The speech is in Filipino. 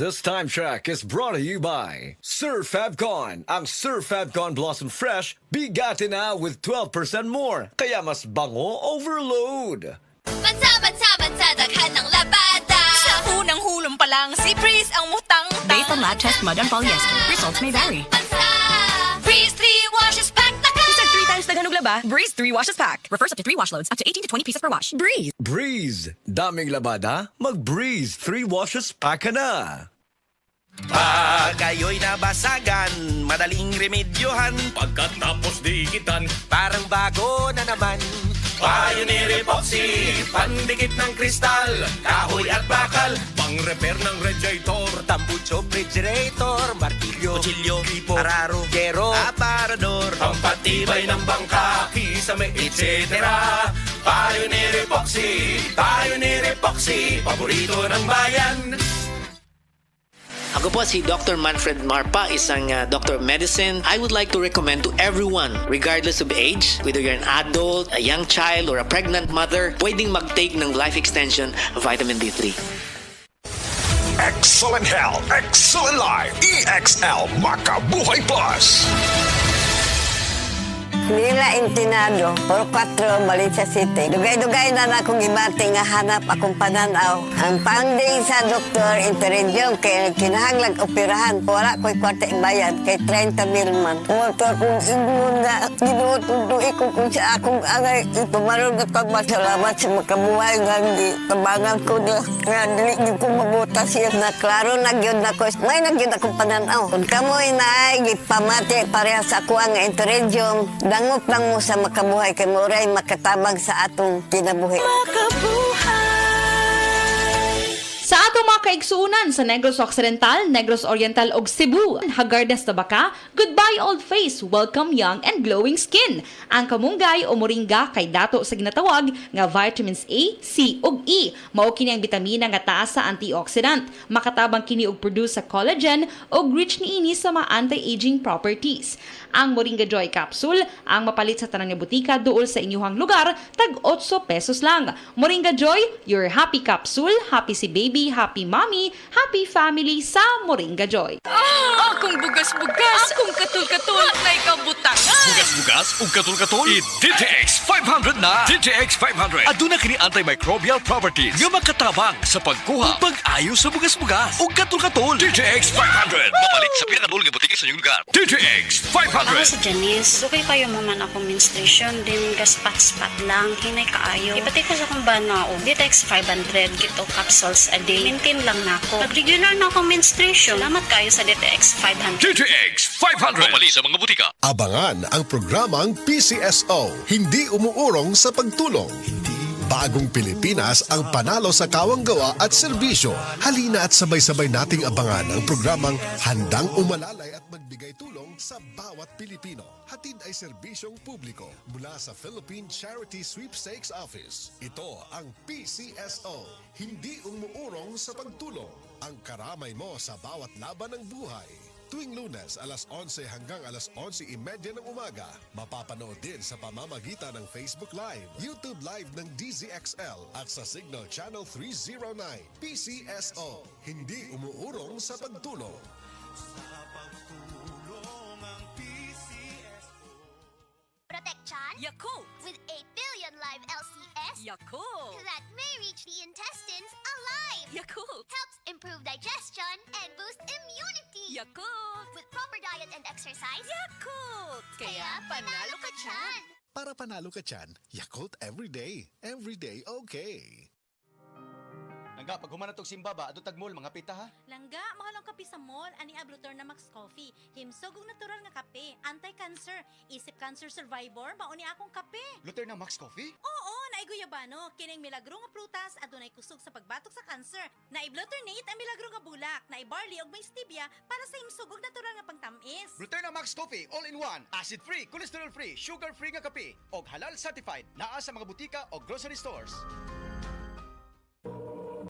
This time check is brought to you by Sir Fabcon. Ang Sir Fabcon Blossom Fresh, bigati na with 12% more. Kaya mas bango overload. Bansa, daghan ng labada. Sa unang hulong pa lang, si Breeze ang mutang. Based on lab test mud and polyester, results may vary. Bansa, Breeze 3 washes pack na ka. Isa 3 times daghan og laba, Breeze 3 washes pack. Refers up to 3 wash loads, up to 18 to 20 pieces per wash. Breeze. Breeze. Daming labada, mag-Breeze 3 washes pack ka na. Pag kayo'y nabasagan, madaling remedyohan. Pagkatapos dikitan, Parang bago na naman. Pioneer Epoxy, pandikit ng kristal, kahoy at bakal, pang-repair ng radiator, Tambucho, refrigerator, martilyo, kutsilyo, tipo, araro, gero, aparador, pampatibay ng bangka, kisame, etc. Pioneer Epoxy, paborito ng bayan. Ako po si Dr. Manfred Marpa, isang Dr. of Medicine. I would like to recommend to everyone, regardless of age, whether you're an adult, a young child, or a pregnant mother, pwedeng mag-take ng Life Extension Vitamin D3. Excellent Health, Excellent Life, EXL Makabuhay Plus. Nila Intinado, Puro 4, Valencia City. Dugay-dugay na akong ibati nga hanap akong pananaw. Ang founding sa doktor, Interidium, kay kinahanglag operahan. Wala ko'y kwarta ibayad, kay 30,000 man. Motor kong ingon nga, ginututuin ko kung sa akong angay. Itumarong na pagmasalamat sa makabuhay nga hindi. Tabangan ko na, nga hindi ko mabuta siya na klaro nagyod na ko. May nagyod akong pananaw. Kung kamoy na ay gipamati pareha sa ako ang Interidium, dangot lang mo sa makabuhay kay Muray makatabang sa atong kinabuhi. Sa atong mga kaigsuunan sa Negros Occidental, Negros Oriental ug Cebu, Hagardas Tabaka, goodbye old face, welcome young and glowing skin. Ang kamunggay o moringa kay dato sa ginatawag nga vitamins A, C ug E. Mao kini ang bitamina nga taas sa antioxidant. Makatabang kini og produce sa collagen ug rich niini sa mga anti-aging properties. Ang Moringa Joy Capsule ang mapalit sa tanang butika duol sa inyong lugar, tag 8 pesos lang. Moringa Joy, your happy capsule, happy si baby, happy mommy, happy family sa Moringa Joy. Akong bugas-bugas, akong katul-katul, na ikabutangan. Bugas-bugas ug katul-katul, i-DTX 500 na. DTX 500. Aduna kini antimicrobial properties nga makatabang sa pagkuha ug pag-ayo sa bugas-bugas ug katul-katul. DTX 500. Mapalit sa pinakadul nga butika sa inyong lugar. DTX 500. Ako si Janice. Dugay kayo mo man akong menstruation, din gaspat-spat lang, hinay kaayo. Ipatay ko sa kong banao. DTX 500, gito capsules a day. Maintain lang na ako. Pag regular na akong menstruation, salamat kayo sa DTX 500. DTX 500. Mapalit sa mga butika. Abangan ang programang PCSO, hindi umuurong sa pagtulong. Bagong Pilipinas ang panalo sa kawang-gawa at serbisyo. Halina at sabay-sabay nating abangan ang programang Handang Umalalay at Magbigay Tulong sa Bawat Pilipino. Hatid ay serbisyong publiko mula sa Philippine Charity Sweepstakes Office. Ito ang PCSO, hindi umuurong sa pagtulong. Ang karamay mo sa bawat laban ng buhay. Tuwing Lunes, alas 11 hanggang alas 11:30 ng umaga. Mapapanood din sa pamamagitan ng Facebook Live, YouTube Live ng DZXL at sa Signal Channel 309. PCSO, hindi umuurong sa pagtulong. Protection Yakult! with 8 billion live LCS Yakult! that may reach the intestines alive. Yakult! Helps improve digestion and boost immunity. Yakult! With proper diet and exercise, Yakult! kaya panalo ka dyan. Para panalo ka dyan, Yakult everyday. Everyday okay. Langga, pag humanatog simbaba, adto tagmol, mga pita ha? Langga, mahal ang kape sa mall, ani ablutor na Max Coffee. Himsog ug natural nga kape, anti-cancer, isip cancer survivor, mauni akong kape. Luther na Max Coffee? Oo, naiguyabano, kining milagro nga prutas, adunay kusog sa pagbatok sa cancer. Naiblutternate ang milagro nga bulak, naibarley og may stevia para sa himsog ug natural nga pangtamis. Luther na Max Coffee, all-in-one, acid-free, cholesterol-free, sugar-free nga kape, og halal certified, naa sa mga butika o grocery stores.